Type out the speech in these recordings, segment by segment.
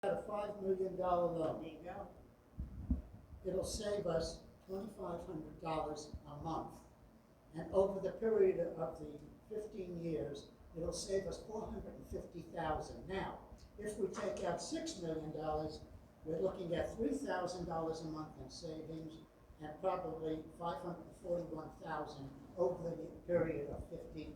Got a $5 million loan. There you go. It'll save us $2,500 a month. And over the period of the 15 years, it'll save us $450,000. Now, if we take out $6 million, we're looking at $3,000 a month in savings and probably $541,000 over the period of 15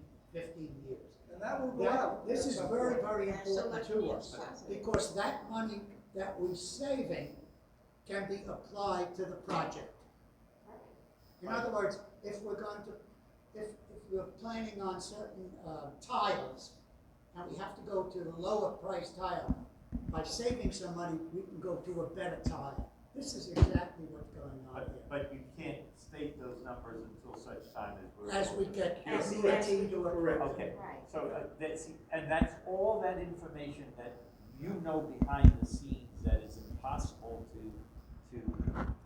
years. And that will go out. This is very, very That's so important much to more us, positive. because that money that we're saving can be applied to the project. In other words, if we're going to, if we're planning on certain tiles, and we have to go to the lower price tile, by saving some money, we can go to a better tile. This is exactly what's going on here. But you can't state those numbers until such time as we're. As we get As we DOT to approve. Okay, Right. so that's all that information that you know behind the scenes that is impossible to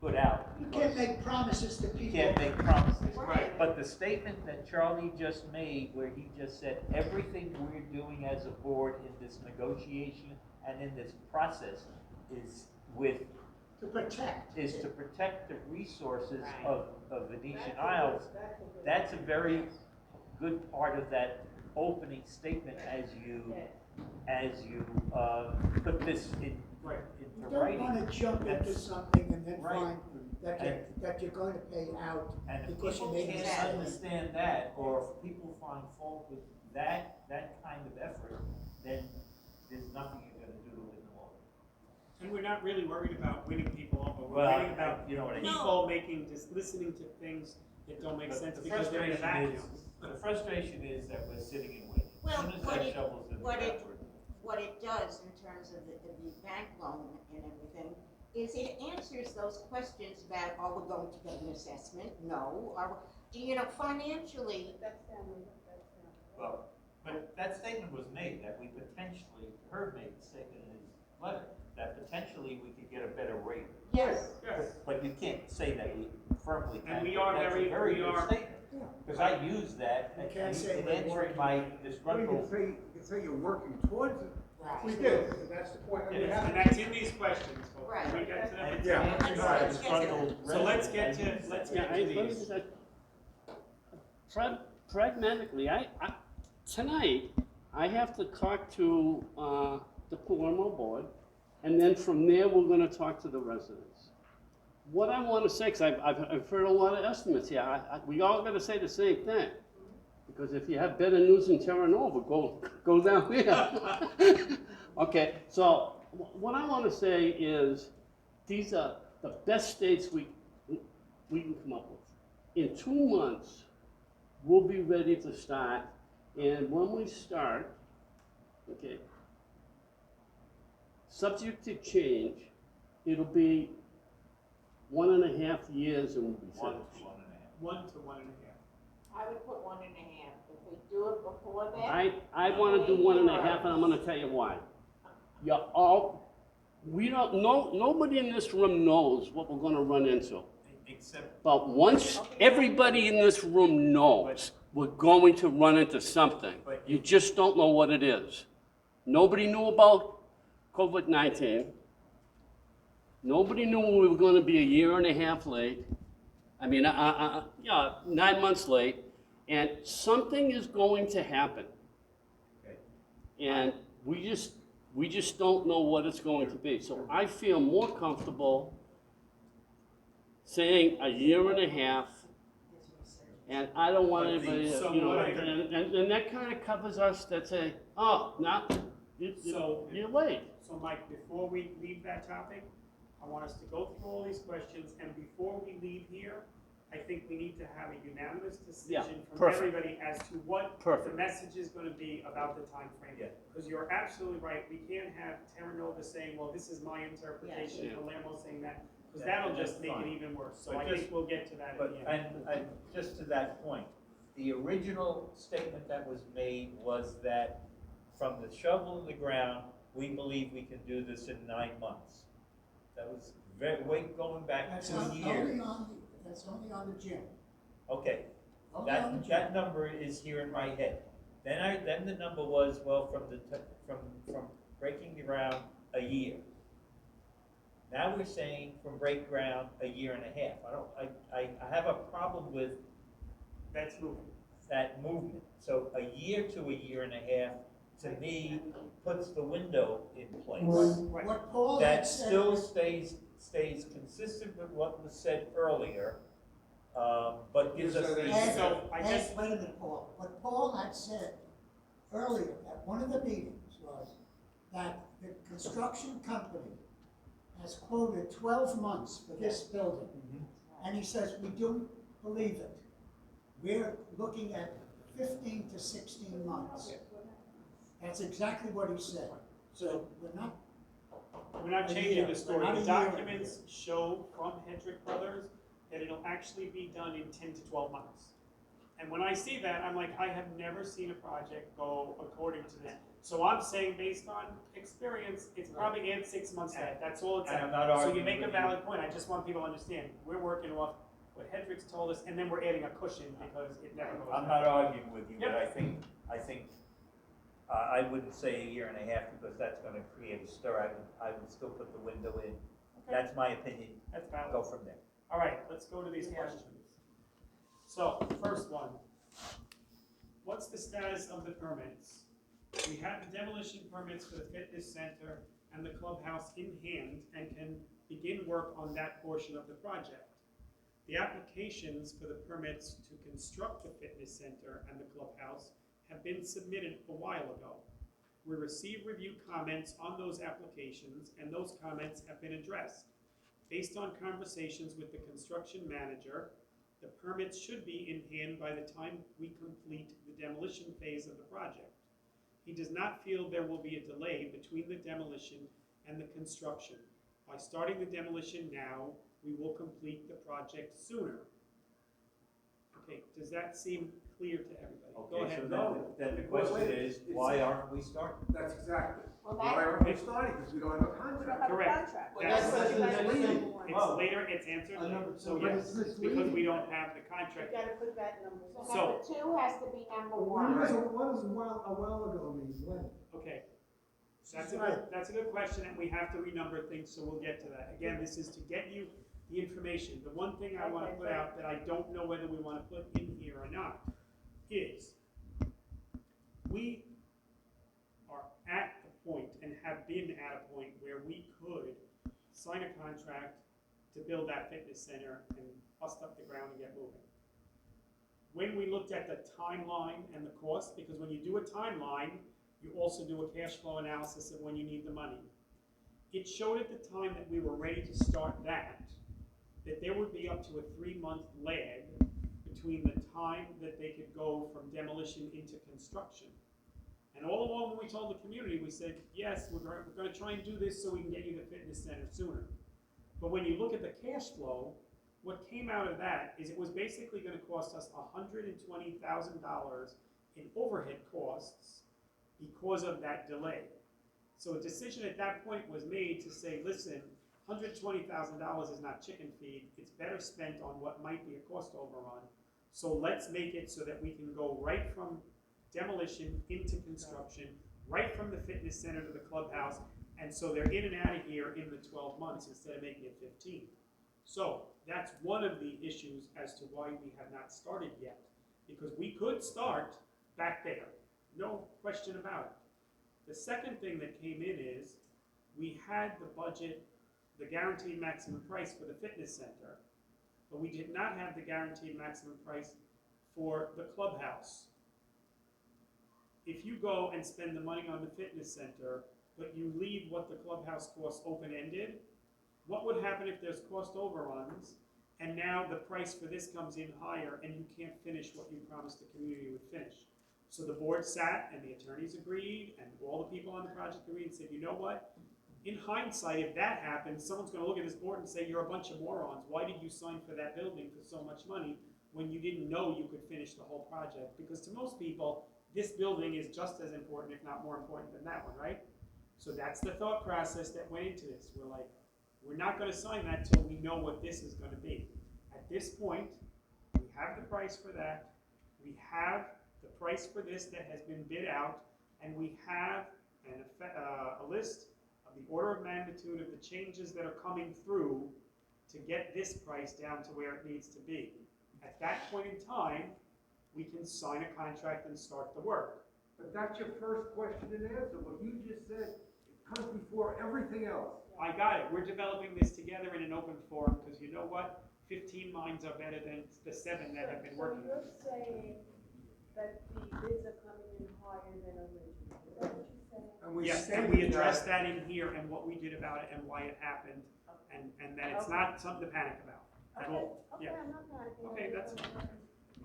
put out. You can't make promises to You people. can't make promises. Right. But the statement that Charlie just made, where he just said, everything we're doing as a board in this negotiation and in this process is To protect. is to protect the resources Right. of Venetian Isles. That's a very good part of that opening statement as you put this You into don't writing. want to jump into That's- something and then Right. find that you're going to pay out And if because you people made a can't mistake. understand that, or if people find fault with that kind of effort, then there's nothing you're gonna do in the law. And we're not really worried about winning people over, we're Well, worried about you know what I mean. people making, just listening to things that don't make But sense the because they're in a frustration vacuum. is, the frustration is that we're sitting and waiting. Well, As soon as what that it- shovel's in the what ground, it- What it does in terms of the bank loan and everything, is it answers those questions about, are we going to get an assessment? No. Financially, well, but that statement was made, that we potentially, Herb made the statement in his letter, that potentially we could get a better rate. yes. Yes. But you can't say that we firmly can. And we but are that's a very- we good are- statement. Yeah. Because I use that You in can't say we're answering working. my Well, you disgruntled. can say you're working towards it. Right. We do, that's the point. We Yes. have And that's in these questions, folks. Right. We get to them. And- Yeah. and Let's- my let's get to disgruntled that. So let's resident, get I to- use let's that. get- Yeah, let me these. just, pragmatically, tonight, I have to talk to, the Palermo board, and then from there, we're gonna talk to the residents. What I wanna say, cause I've heard a lot of estimates here, we all gotta say the same thing. Because if you have better news than Terra Nova, go down there. Okay, so, what I wanna say is, these are the best states we can come up with. In 2 months, we'll be ready to start, and when we start, okay, subject to change, it'll be 1.5 years and we'll be One, finished. 1.5. 1 to 1.5. I would put 1.5. If we do it before that. I wanna do 1.5, and I'm gonna tell you why. We don't know, nobody in this room knows what we're gonna run into. Except, But once everybody in this room knows, we're going to run into something. You just don't know what it is. Nobody knew about COVID-19. Nobody knew we were gonna be 1.5 years late. I mean, 9 months late, and something is going to happen. okay, And we just don't know what it's going to be. So I feel more comfortable saying 1.5 years, and I don't want anybody, So you know, what I- and that kind of covers us that say, oh, now, So- you're late. So Mike, before we leave that topic, I want us to go through all these questions, and before we leave here, I think we need to have a unanimous decision from perfect. everybody as to what the Perfect. message is gonna be about the timeframe. Yeah. Because you're absolutely right, we can't have Terra Nova saying, well, this is my interpretation, Yeah. Palermo saying that, because Yeah, that'll that's just make it fine. even worse. So But I just- think we'll get to that at but, the end. and just to that point, the original statement that was made was that from the shovel in the ground, we believe we can do this in 9 months. That was going back That's 2 only years. that's only on the gym. Okay, Only on the that gym. number is here in my head. Then the number was, well, from breaking ground, a year. Now we're saying from break ground, a year and a half. I have a problem with That's moving. that movement. So a year to a year and a half, to me, puts the window in place. Right. What Paul had That said. still stays consistent with what was said earlier, but gives us the. Ed, So, I Ed, guess- wait a minute, Paul. What Paul had said earlier at one of the meetings was that the construction company has quoted 12 months for this building. And he says, we don't believe it. We're looking at 15 to 16 months. That's exactly what he said. So we're not, We're not A changing year. the story. Not a The year. documents show from Hedrick Brothers that it'll actually be done in 10 to 12 months. And when I see that, I'm like, I have never seen a project go according to this. So I'm saying, based on experience, it's probably add 6 months to that. That's all it's And at. I'm not So arguing you make a with you. valid point. I just want people to understand. We're working off what Hedrick's told us, and then we're adding a cushion because it never goes. I'm down. not arguing with you, but Yep. I think, I wouldn't say a year and a half because that's gonna create a stir. I would still put the window in. Okay. That's my opinion. That's valid. Go from there. All right, let's go to these questions. So, first one. What's the status of the permits? We have the demolition permits for the fitness center and the clubhouse in hand and can begin work on that portion of the project. The applications for the permits to construct the fitness center and the clubhouse have been submitted a while ago. We received review comments on those applications, and those comments have been addressed. Based on conversations with the construction manager, the permits should be in hand by the time we complete the demolition phase of the project. He does not feel there will be a delay between the demolition and the construction. By starting the demolition now, we will complete the project sooner. Okay, does that seem clear to everybody? Go Okay, ahead. so then the question Wait, is, it's- why aren't we starting? That's exactly. Well, Why that, aren't we starting? Because we don't have a We don't contract. have a Correct. contract. Well, that's- what you that's guys misleading. said before. It's later, it's answered later, so but yes, it's because misleading. we don't have the You contract. gotta put that number. so So- number two has to be number When one. does a while ago mean? When? Okay, that's a good question, and we have to renumber things, so we'll get to that. Again, this is to get you the information. The one thing I wanna Okay, put great. out that I don't know whether we wanna put in here or not is we are at the point and have been at a point where we could sign a contract to build that fitness center and bust up the ground and get moving. When we looked at the timeline and the cost, because when you do a timeline, you also do a cash flow analysis of when you need the money. It showed at the time that we were ready to start that there would be up to a 3-month lag between the time that they could go from demolition into construction. And all along, when we told the community, we said, yes, we're gonna try and do this so we can get you the fitness center sooner. But when you look at the cash flow, what came out of that is it was basically gonna cost us $120,000 in overhead costs because of that delay. So a decision at that point was made to say, listen, $120,000 is not chicken feed, it's better spent on what might be a cost overrun. So let's make it so that we can go right from demolition into construction, right from the fitness center to the clubhouse, and so they're in and out of here in the 12 months instead of making it 15. So that's one of the issues as to why we have not started yet, because we could start back there, no question about it. The second thing that came in is we had the budget, the guaranteed maximum price for the fitness center, but we did not have the guaranteed maximum price for the clubhouse. If you go and spend the money on the fitness center, but you leave what the clubhouse costs open-ended, what would happen if there's cost overruns, and now the price for this comes in higher, and you can't finish what you promised the community would finish? So the board sat, and the attorneys agreed, and all the people on the project agreed, and said, you know what? In hindsight, if that happens, someone's gonna look at this board and say, you're a bunch of morons. Why did you sign for that building for so much money when you didn't know you could finish the whole project? Because to most people, this building is just as important, if not more important than that one, right? So that's the thought process that went into this. We're like, we're not gonna sign that till we know what this is gonna be. At this point, we have the price for that. We have the price for this that has been bid out, and we have a list of the order of magnitude of the changes that are coming through to get this price down to where it needs to be. At that point in time, we can sign a contract and start the work. But that's your first question and answer. What you just said comes before everything else. I got it. We're developing this together in an open forum, because you know what? 15 minds are better than the 7 that have been working. So you're saying that the bids are coming in higher than original, is that what you're saying? And we Yes, and stated we addressed that in here and what we did about it and why it happened, and that it's not something to panic about at all. Okay, Yeah. I'm not panicking. Okay, that's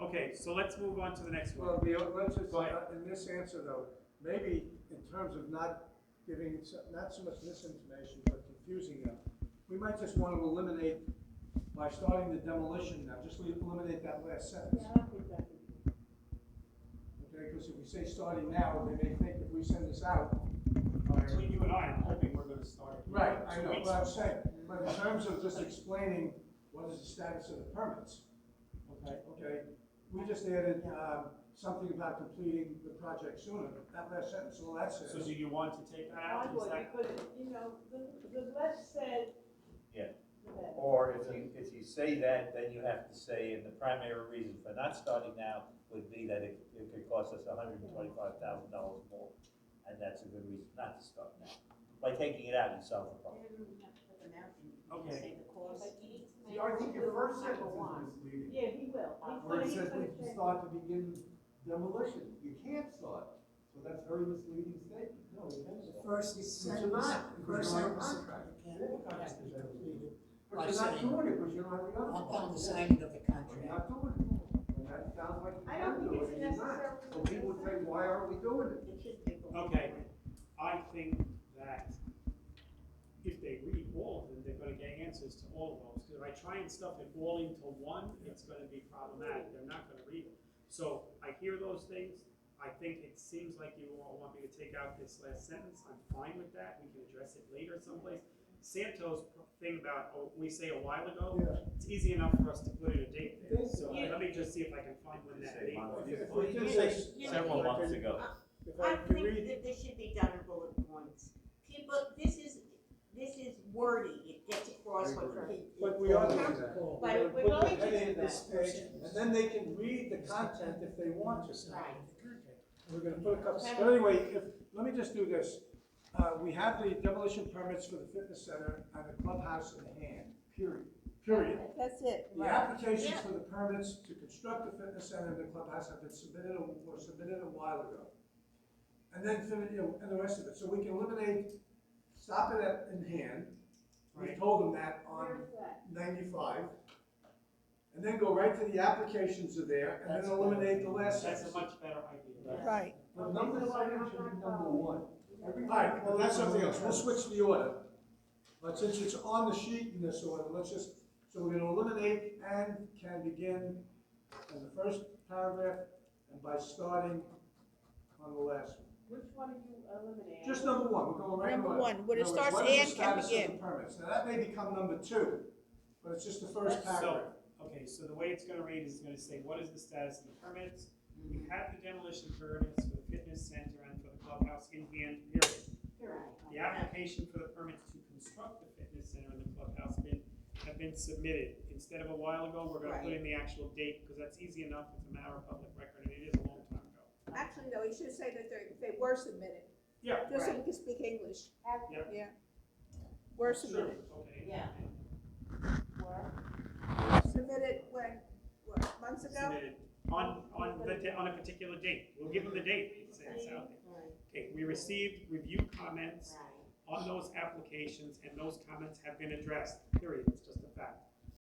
Okay, so let's move on to the next one. Well, let's just, Go ahead. in this answer though, maybe in terms of not giving, not so much misinformation, but confusing them, we might just want to eliminate, by starting the demolition now, just eliminate that last sentence. Yeah, I don't think that would be. Okay, because if we say starting now, they may think if we send this out. Between you and I, I'm hoping we're gonna start. Right, I 2 know, weeks. what I'm saying, but in terms of just explaining what is the status of the permits, okay, we just added, something about completing the project sooner, that last sentence, all that So says. do you want to take that I out? Is would, that- because, you know, the less said. Yeah. the better. Or if you say that, then you have to say, and the primary reason for not starting now would be that it could cost us $125,000 more. And that's a good reason not to start now. By taking it out, you solve the problem. Okay. Say the cost. See, I think your first sentence is misleading. Yeah, he will. Where it He's says gonna we can say- start to begin demolition, you can't start, so that's a very misleading statement. No, you can't The start. first you're sentence, not, the because first you're on sentence, contract. you can't have to be completed But by you're not saying, doing it, because you don't have the other. upon the signing of the You're contract. not doing it, and that sounds like you I don't can do think it, it's and you're not. necessarily So people would say, why aren't we doing it? It should be. Okay, I think that if they read all of them, they're gonna get answers to all of those. Because if I try and stuff it all into one, it's gonna be problematic. They're not gonna read it. So I hear those things. I think it seems like you all want me to take out this last sentence. I'm fine with that. We can address it later someplace. Santos thing about, we say a while ago, Yeah. it's easy enough for us to put in a date there. So Yeah. let me just see if I can find when that date was. If we did Yeah. this. Yeah. Several months ago. If I could think that this should be done in bullet points. People, this is wordy, it gets across what people. But we are doing that. Paul, But We're we're gonna going put to the heading do of this that. page, and then they can read the content if they want to. Right. We're gonna put a couple, but anyway, let me just do this. We have the demolition permits for the fitness center and the clubhouse in hand, period. That's it. The applications for the permits to construct the fitness center and the clubhouse have been submitted, were submitted a while ago. And then, and the rest of it, so we can eliminate, stop it at in hand. We Right. told them that on Where's that? 95. And then go right to the applications are there, and then eliminate the last That's sentence. a much better idea. Right. But number seven should be number one. Alright, but that's something else, we'll switch the order. But since it's on the sheet in this order, let's just, so we're gonna eliminate and can begin in the first paragraph and by starting on the last one. Which one are you eliminating? Just number one, we're going right in Number order. one, where it In other words, starts what is the and can status of the begin. permits? Now, that may become number two, but it's just the first So, paragraph. okay, so the way it's gonna read is it's gonna say, what is the status of the permits? We have the demolition permits for the fitness center and for the clubhouse in hand, period. The application for the permits to construct the fitness center and the clubhouse have been submitted. Instead of a while ago, we're gonna put in the actual date, because that's easy enough, it's a matter of public record, and it is a long time ago. Actually, no, you should say that they were submitted, Yeah, just so Right. we can speak English. Yep. Yeah. Were sure, submitted. okay. Yeah. Submitted when, what, months ago? Submitted on a particular date. We'll give them the date, it's out there. Right, Okay, we received review comments right. on those applications, and those comments have been addressed, period, it's just a fact.